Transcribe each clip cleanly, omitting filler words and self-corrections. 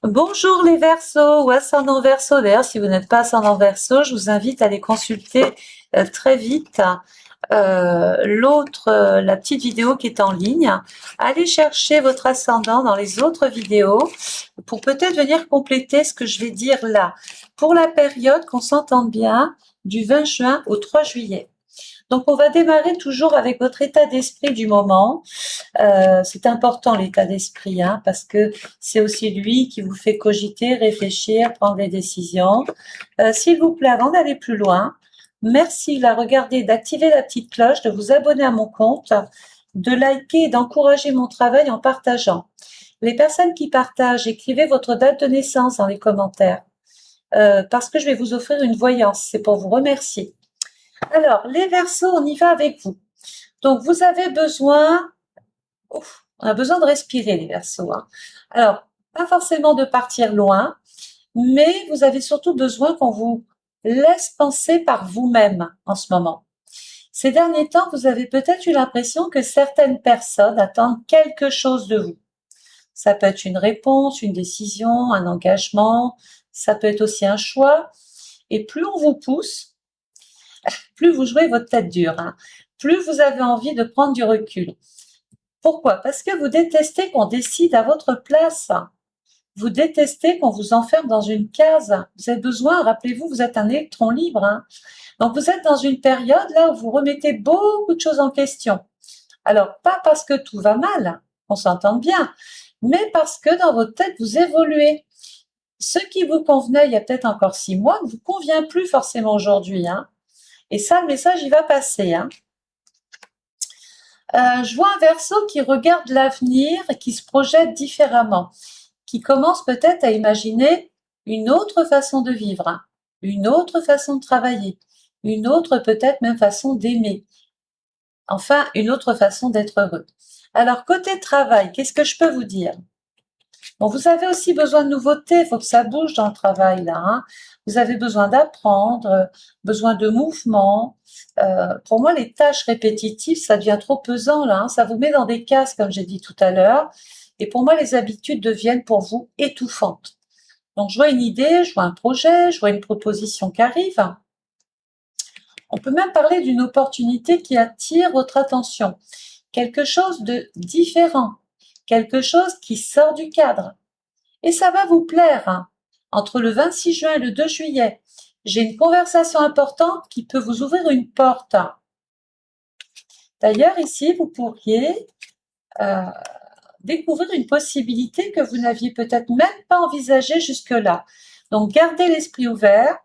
Bonjour les Verseaux ou ascendant Verseau. D'ailleurs, si vous n'êtes pas ascendant Verseau, je vous invite à aller consulter très vite la petite vidéo qui est en ligne. Allez chercher votre ascendant dans les autres vidéos pour peut-être venir compléter ce que je vais dire là. Pour la période, qu'on s'entende bien, du 20 juin au 3 juillet. Donc, on va démarrer toujours avec votre état d'esprit du moment. C'est important l'état d'esprit, hein, parce que c'est aussi lui qui vous fait cogiter, réfléchir, prendre des décisions. S'il vous plaît, avant d'aller plus loin, merci de regarder, d'activer la petite cloche, de vous abonner à mon compte, de liker et d'encourager mon travail en partageant. Les personnes qui partagent, écrivez votre date de naissance dans les commentaires, parce que je vais vous offrir une voyance. C'est pour vous remercier. Alors, les Verseaux, on y va avec vous. Donc, vous avez besoin on a besoin de respirer, les Verseaux, hein. Alors, pas forcément de partir loin, mais vous avez surtout besoin qu'on vous laisse penser par vous-même en ce moment. Ces derniers temps, vous avez peut-être eu l'impression que certaines personnes attendent quelque chose de vous. Ça peut être une réponse, une décision, un engagement, ça peut être aussi un choix. Et plus on vous pousse, plus vous jouez votre tête dure, hein, plus vous avez envie de prendre du recul. Pourquoi? Parce que vous détestez qu'on décide à votre place. Vous détestez qu'on vous enferme dans une case. Vous avez besoin, rappelez-vous, vous êtes un électron libre, hein. Donc vous êtes dans une période là où vous remettez beaucoup de choses en question. Alors, pas parce que tout va mal, on s'entend bien, mais parce que dans votre tête, vous évoluez. Ce qui vous convenait il y a peut-être encore 6 mois ne vous convient plus forcément aujourd'hui, hein. Et ça, le message, il va passer, hein. Je vois un Verseau qui regarde l'avenir et qui se projette différemment, qui commence peut-être à imaginer une autre façon de vivre, hein, une autre façon de travailler, une autre peut-être même façon d'aimer, enfin une autre façon d'être heureux. Alors côté travail, qu'est-ce que je peux vous dire? Bon, vous avez aussi besoin de nouveautés, il faut que ça bouge dans le travail là, hein. Vous avez besoin d'apprendre, besoin de mouvement. Pour moi, les tâches répétitives, ça devient trop pesant là, hein. Ça vous met dans des cases, comme j'ai dit tout à l'heure. Et pour moi, les habitudes deviennent pour vous étouffantes. Donc, je vois une idée, je vois un projet, je vois une proposition qui arrive. On peut même parler d'une opportunité qui attire votre attention. Quelque chose de différent, quelque chose qui sort du cadre. Et ça va vous plaire, hein. Entre le 26 juin et le 2 juillet, j'ai une conversation importante qui peut vous ouvrir une porte. D'ailleurs, ici, vous pourriez découvrir une possibilité que vous n'aviez peut-être même pas envisagée jusque-là. Donc, gardez l'esprit ouvert,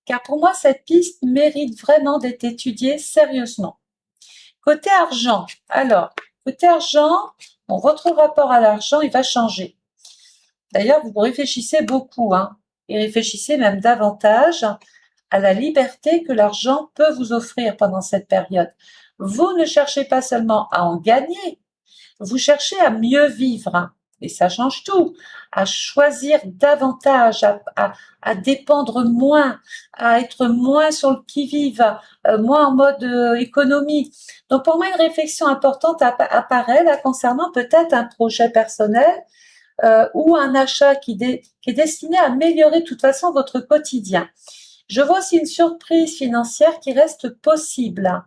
car pour moi, cette piste mérite vraiment d'être étudiée sérieusement. Côté argent, alors, côté argent, bon, votre rapport à l'argent, il va changer. D'ailleurs, vous réfléchissez beaucoup, hein, et réfléchissez même davantage à la liberté que l'argent peut vous offrir pendant cette période. Vous ne cherchez pas seulement à en gagner, vous cherchez à mieux vivre, hein, et ça change tout, à choisir davantage, à dépendre moins, à être moins sur le qui-vive, moins en mode économie. Donc pour moi, une réflexion importante apparaît là concernant peut-être un projet personnel ou un achat qui est destiné à améliorer de toute façon votre quotidien. Je vois aussi une surprise financière qui reste possible.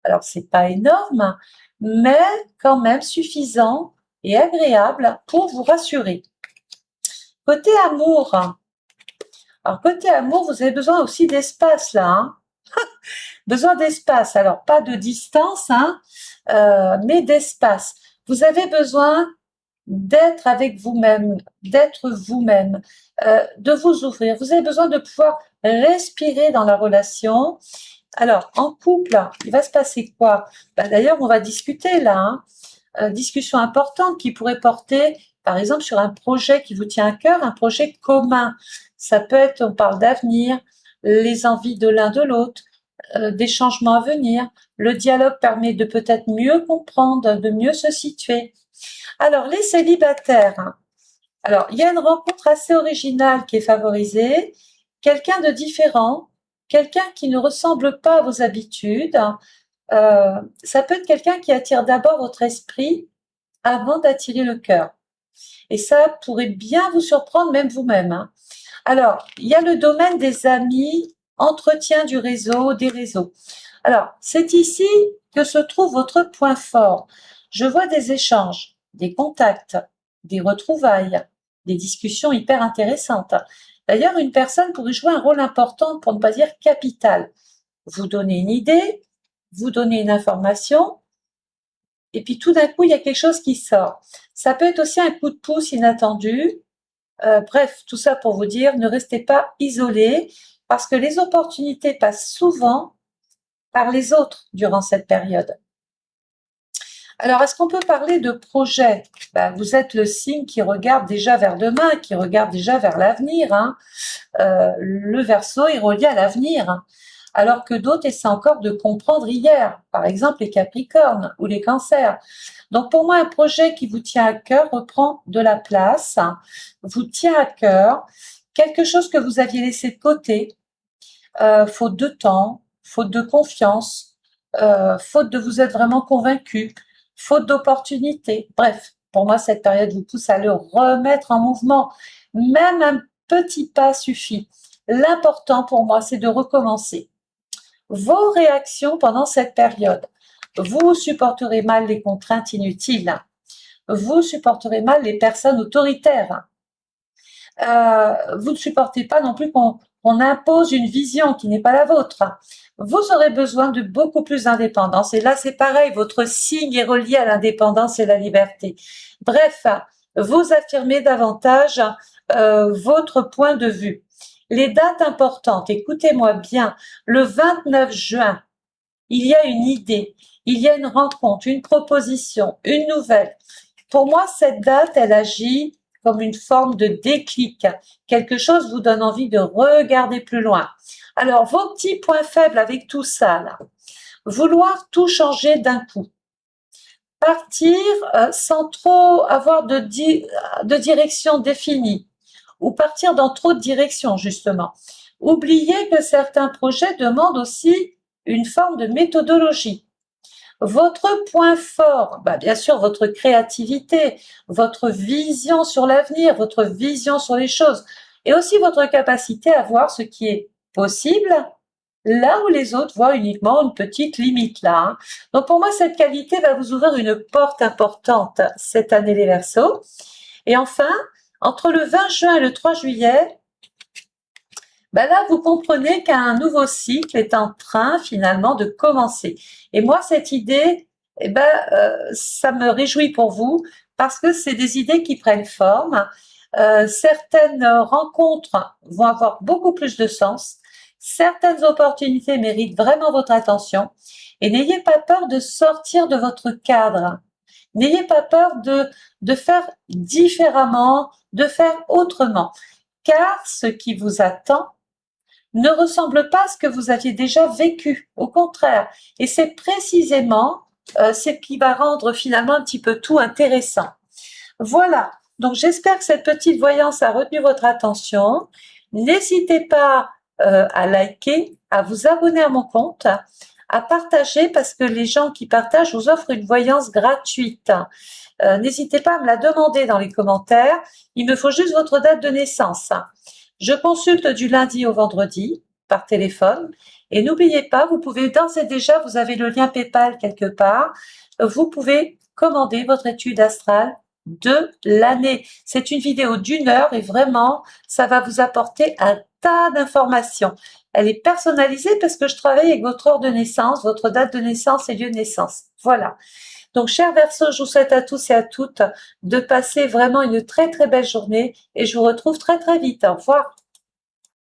Alors, c'est pas énorme, mais quand même suffisant et agréable pour vous rassurer. Côté amour, alors côté amour, vous avez besoin aussi d'espace là, hein. Besoin d'espace, alors pas de distance, hein, mais d'espace. Vous avez besoin d'être avec vous-même, d'être vous-même, de vous ouvrir. Vous avez besoin de pouvoir respirer dans la relation. Alors, en couple, il va se passer quoi? D'ailleurs, on va discuter là, hein, discussion importante qui pourrait porter, par exemple, sur un projet qui vous tient à cœur, un projet commun. Ça peut être, on parle d'avenir, les envies de l'un de l'autre, des changements à venir. Le dialogue permet de peut-être mieux comprendre, de mieux se situer. Alors, les célibataires, hein. Alors, il y a une rencontre assez originale qui est favorisée, quelqu'un de différent, quelqu'un qui ne ressemble pas à vos habitudes. Ça peut être quelqu'un qui attire d'abord votre esprit avant d'attirer le cœur. Et ça pourrait bien vous surprendre, même vous-même, hein. Alors, il y a le domaine des amis, entretien du réseau, des réseaux. Alors, c'est ici que se trouve votre point fort. Je vois des échanges, des contacts, des retrouvailles, des discussions hyper intéressantes. D'ailleurs, une personne pourrait jouer un rôle important, pour ne pas dire capital. Vous donnez une idée, vous donnez une information, et puis tout d'un coup, il y a quelque chose qui sort. Ça peut être aussi un coup de pouce inattendu. Bref, tout ça pour vous dire, ne restez pas isolés, parce que les opportunités passent souvent par les autres durant cette période. Alors, est-ce qu'on peut parler de projet? Vous êtes le signe qui regarde déjà vers demain, qui regarde déjà vers l'avenir, hein. Le Verseau est relié à l'avenir, hein, alors que d'autres essaient encore de comprendre hier, par exemple les Capricornes ou les Cancers. Donc pour moi, un projet qui vous tient à cœur reprend de la place, hein, vous tient à cœur, quelque chose que vous aviez laissé de côté, faute de temps, faute de confiance, faute de vous être vraiment convaincu, faute d'opportunités. Bref, pour moi, cette période vous pousse à le remettre en mouvement. Même un petit pas suffit. L'important pour moi, c'est de recommencer. Vos réactions pendant cette période. Vous supporterez mal les contraintes inutiles. Vous supporterez mal les personnes autoritaires. Vous ne supportez pas non plus qu'on impose une vision qui n'est pas la vôtre. Vous aurez besoin de beaucoup plus d'indépendance. Et là, c'est pareil, votre signe est relié à l'indépendance et la liberté. Bref, vous affirmez davantage votre point de vue. Les dates importantes, écoutez-moi bien, le 29 juin, il y a une idée, il y a une rencontre, une proposition, une nouvelle. Pour moi, cette date, elle agit comme une forme de déclic. Quelque chose vous donne envie de regarder plus loin. Alors, vos petits points faibles avec tout ça, là. Vouloir tout changer d'un coup. Partir sans trop avoir de direction définie. Ou partir dans trop de directions, justement. Oubliez que certains projets demandent aussi une forme de méthodologie. Votre point fort, bien sûr, votre créativité, votre vision sur l'avenir, votre vision sur les choses, et aussi votre capacité à voir ce qui est possible, là où les autres voient uniquement une petite limite là, hein. Donc pour moi, cette qualité va vous ouvrir une porte importante cette année les Verseaux. Et enfin, entre le 20 juin et le 3 juillet, là, vous comprenez qu'un nouveau cycle est en train finalement de commencer. Et moi, cette idée, ça me réjouit pour vous parce que c'est des idées qui prennent forme. Certaines rencontres vont avoir beaucoup plus de sens. Certaines opportunités méritent vraiment votre attention. Et n'ayez pas peur de sortir de votre cadre. N'ayez pas peur de faire différemment, de faire autrement. Car ce qui vous attend ne ressemble pas à ce que vous aviez déjà vécu, au contraire. Et c'est précisément ce qui va rendre finalement un petit peu tout intéressant. Voilà, donc j'espère que cette petite voyance a retenu votre attention. N'hésitez pas à liker, à vous abonner à mon compte, à partager parce que les gens qui partagent vous offrent une voyance gratuite. N'hésitez pas à me la demander dans les commentaires, il me faut juste votre date de naissance. Je consulte du lundi au vendredi par téléphone et n'oubliez pas, vous pouvez d'ores et déjà, vous avez le lien PayPal quelque part, vous pouvez commander votre étude astrale de l'année. C'est une vidéo d'1 heure et vraiment, ça va vous apporter un tas d'informations. Elle est personnalisée parce que je travaille avec votre heure de naissance, votre date de naissance et lieu de naissance. Voilà. Donc, chers Verseaux, je vous souhaite à tous et à toutes de passer vraiment une très très belle journée et je vous retrouve très très vite. Au revoir.